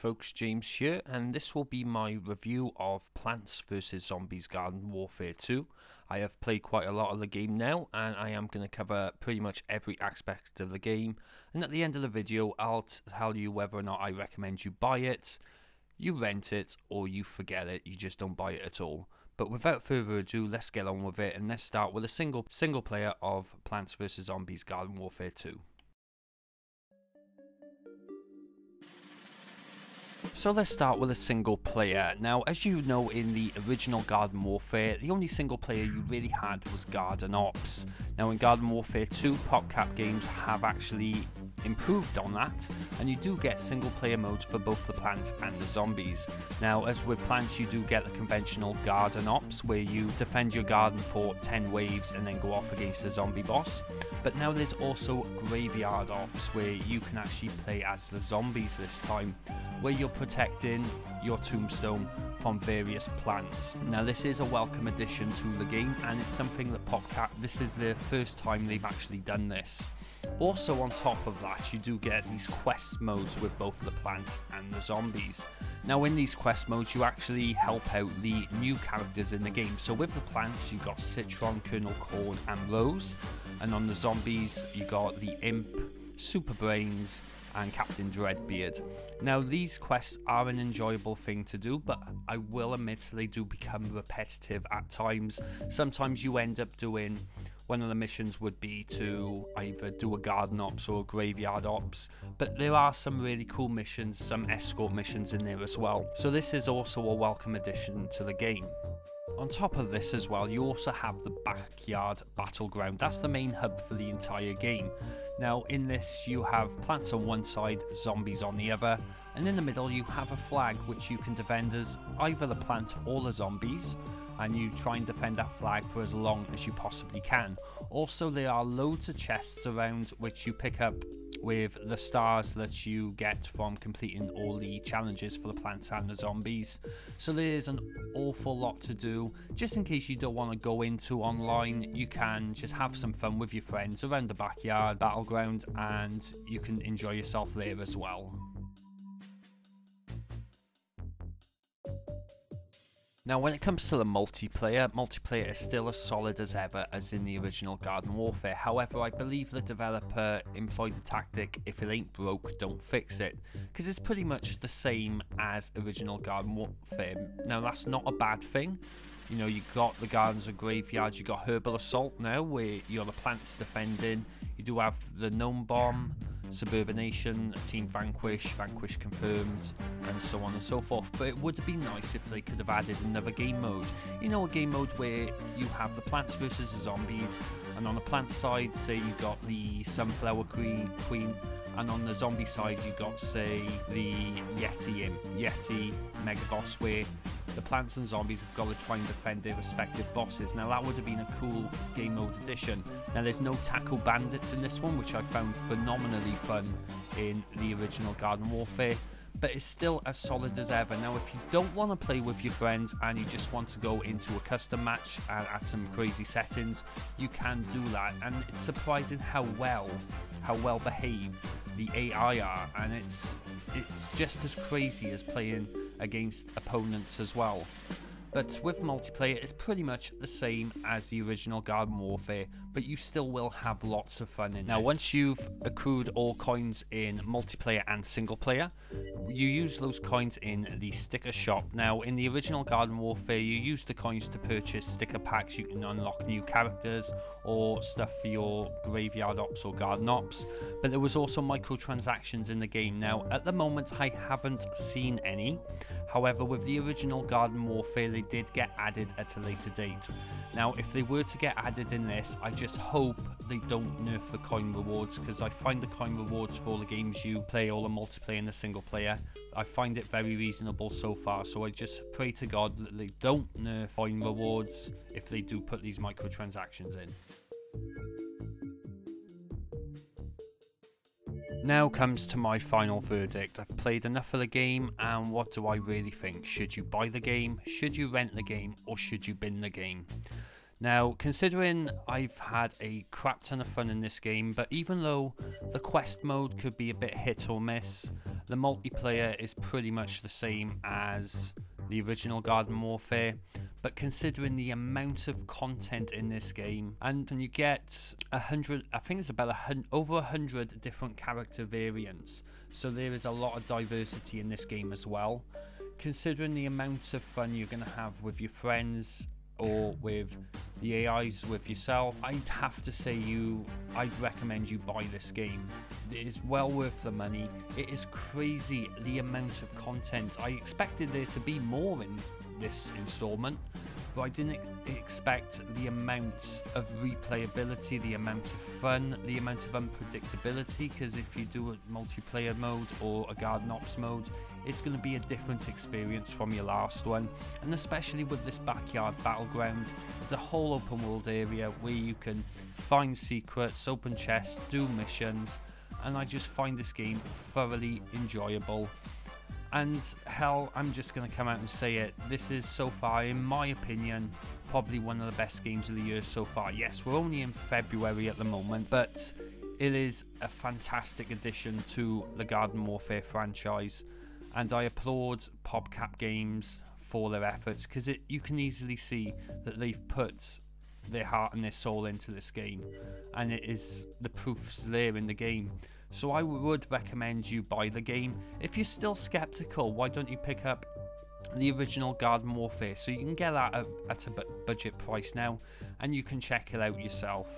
folks, James here, and this will be my review of Plants vs Zombies Garden Warfare 2. I have played quite a lot of the game now, and I am going to cover pretty much every aspect of the game, and at the end of the video I'll tell you whether or not I recommend you buy it, you rent it, or you forget it, you just don't buy it at all. But without further ado, let's get on with it, and let's start with a single player of Plants vs Zombies Garden Warfare 2. So let's start with a single player. Now, as you know, in the original Garden Warfare, the only single player you really had was Garden Ops. Now in Garden Warfare 2, PopCap Games have actually improved on that, and you do get single player modes for both the plants and the zombies. Now, as with plants, you do get the conventional Garden Ops, where you defend your garden for 10 waves and then go off against a zombie boss. But now there's also Graveyard Ops, where you can actually play as the zombies this time, where you're protecting your tombstone from various plants. Now this is a welcome addition to the game, and it's something that PopCap, this is the first time they've actually done this. Also on top of that, you do get these quest modes with both the plants and the zombies. Now in these quest modes you actually help out the new characters in the game. So with the plants you got Citron, Colonel Corn and Rose, and on the zombies you got the Imp, Super Brains and Captain Dreadbeard. Now these quests are an enjoyable thing to do, but I will admit they do become repetitive at times. Sometimes you end up doing, one of the missions would be to either do a Garden Ops or a Graveyard Ops, but there are some really cool missions, some escort missions in there as well. So this is also a welcome addition to the game. On top of this as well, you also have the Backyard Battleground. That's the main hub for the entire game. Now in this you have plants on one side, zombies on the other, and in the middle you have a flag which you can defend as either the plant or the zombies, and you try and defend that flag for as long as you possibly can. Also there are loads of chests around which you pick up with the stars that you get from completing all the challenges for the plants and the zombies. So there's an awful lot to do. Just in case you don't want to go into online, you can just have some fun with your friends around the Backyard Battleground, and you can enjoy yourself there as well. Now when it comes to the multiplayer is still as solid as ever as in the original Garden Warfare. However, I believe the developer employed the tactic, if it ain't broke, don't fix it, because it's pretty much the same as original Garden Warfare. Now that's not a bad thing. You know, you got the gardens and graveyards, you got Herbal Assault now, where you're the plants defending. You do have the Gnome Bomb, Suburbanation, Team Vanquish, Vanquish Confirmed, and so on and so forth. But it would be nice if they could have added another game mode. You know, a game mode where you have the plants versus the zombies, and on the plant side, say you got the Sunflower Queen, and on the zombie side you got, say, the Yeti Mega Boss, where the plants and zombies have got to try and defend their respective bosses. Now that would have been a cool game mode addition. Now there's no Tackle Bandits in this one, which I found phenomenally fun in the original Garden Warfare, but it's still as solid as ever. Now if you don't want to play with your friends and you just want to go into a custom match and at some crazy settings, you can do that, and it's surprising how well behaved the AI are, and it's just as crazy as playing against opponents as well. But with multiplayer, it's pretty much the same as the original Garden Warfare, but you still will have lots of fun in it. Now, once you've accrued all coins in multiplayer and single player, you use those coins in the sticker shop. Now, in the original Garden Warfare, you use the coins to purchase sticker packs. You can unlock new characters or stuff for your Graveyard Ops or Garden Ops, but there was also microtransactions in the game. Now, at the moment, I haven't seen any. However, with the original Garden Warfare, they did get added at a later date. Now, if they were to get added in this, I just hope they don't nerf the coin rewards, because I find the coin rewards for all the games you play, all the multiplayer and the single player, I find it very reasonable so far. So I just pray to God that they don't nerf coin rewards if they do put these microtransactions in. Now comes to my final verdict. I've played enough of the game, and what do I really think? Should you buy the game? Should you rent the game? Or should you bin the game? Now, considering I've had a crap ton of fun in this game, but even though the quest mode could be a bit hit or miss, The multiplayer is pretty much the same as the original Garden Warfare, but considering the amount of content in this game, and you get 100, I think it's about over 100 different character variants, so there is a lot of diversity in this game as well. Considering the amount of fun you're going to have with your friends or with the AIs, with yourself, I'd have to say I'd recommend you buy this game. It is well worth the money. It is crazy the amount of content. I expected there to be more in this installment, but I didn't expect the amount of replayability, the amount of fun, the amount of unpredictability, because if you do a multiplayer mode or a Garden Ops mode, it's going to be a different experience from your last one. And especially with this backyard battleground, it's a whole open world area where you can find secrets, open chests, do missions, and I just find this game thoroughly enjoyable. And hell, I'm just going to come out and say it, this is so far, in my opinion, probably one of the best games of the year so far. Yes, we're only in February at the moment, but it is a fantastic addition to the Garden Warfare franchise, and I applaud PopCap Games for their efforts, because you can easily see that they've put their heart and their soul into this game, and the proof's there in the game. So I would recommend you buy the game. If you're still skeptical, why don't you pick up the original Garden Warfare, so you can get that at a budget price now, and you can check it out yourself.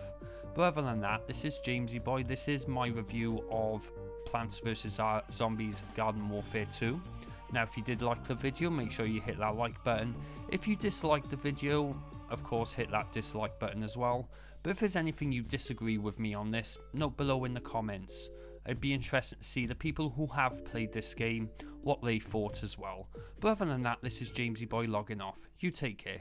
But other than that, this is Jamesy Boy. This is my review of Plants vs Zombies Garden Warfare 2. Now, if you did like the video, make sure you hit that like button. If you disliked the video, of course, hit that dislike button as well. But if there's anything you disagree with me on this, note below in the comments. It'd be interesting to see the people who have played this game, what they thought as well. But other than that, this is Jamesy Boy logging off. You take care.